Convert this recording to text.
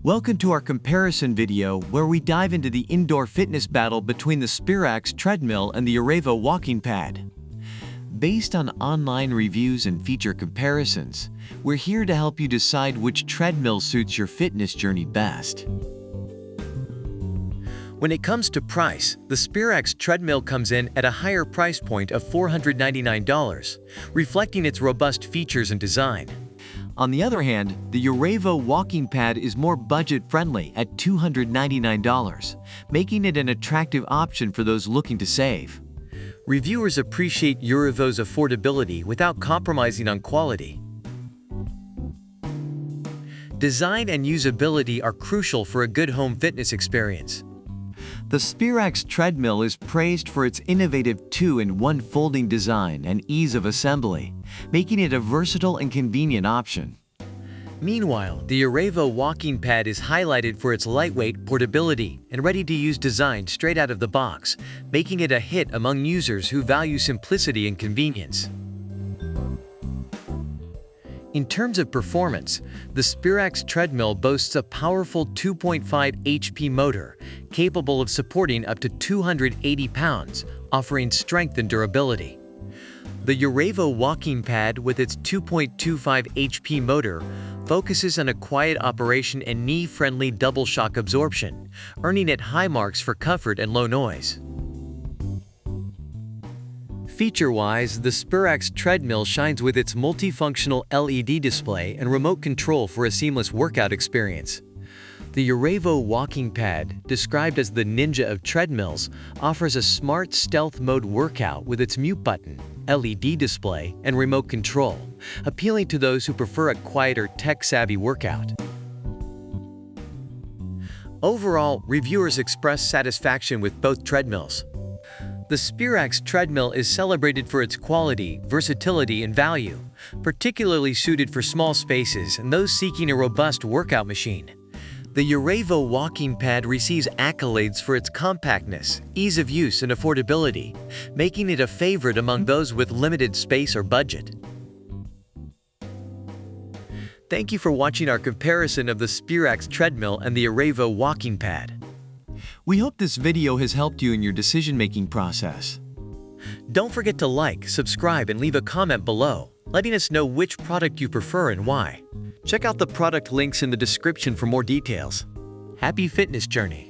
Welcome to our comparison video where we dive into the indoor fitness battle between the Sperax treadmill and the UREVO walking pad. Based on online reviews and feature comparisons, we're here to help you decide which treadmill suits your fitness journey best. When it comes to price, the Sperax treadmill comes in at a higher price point of $499, reflecting its robust features and design. On the other hand, the UREVO walking pad is more budget-friendly at $299, making it an attractive option for those looking to save. Reviewers appreciate UREVO's affordability without compromising on quality. Design and usability are crucial for a good home fitness experience. The Sperax treadmill is praised for its innovative 2-in-1 folding design and ease of assembly, making it a versatile and convenient option. Meanwhile, the UREVO walking pad is highlighted for its lightweight portability and ready-to-use design straight out of the box, making it a hit among users who value simplicity and convenience. In terms of performance, the Sperax treadmill boasts a powerful 2.5 HP motor, capable of supporting up to 280 pounds, offering strength and durability. The UREVO walking pad, with its 2.25 HP motor, focuses on a quiet operation and knee-friendly double shock absorption, earning it high marks for comfort and low noise. Feature-wise, the Sperax treadmill shines with its multifunctional LED display and remote control for a seamless workout experience. The UREVO walking pad, described as the ninja of treadmills, offers a smart stealth mode workout with its mute button, LED display, and remote control, appealing to those who prefer a quieter, tech-savvy workout. Overall, reviewers express satisfaction with both treadmills. The Sperax treadmill is celebrated for its quality, versatility, and value, particularly suited for small spaces and those seeking a robust workout machine. The UREVO walking pad receives accolades for its compactness, ease of use, and affordability, making it a favorite among those with limited space or budget. Thank you for watching our comparison of the Sperax treadmill and the UREVO walking pad. We hope this video has helped you in your decision-making process. Don't forget to like, subscribe, and leave a comment below, letting us know which product you prefer and why. Check out the product links in the description for more details. Happy fitness journey!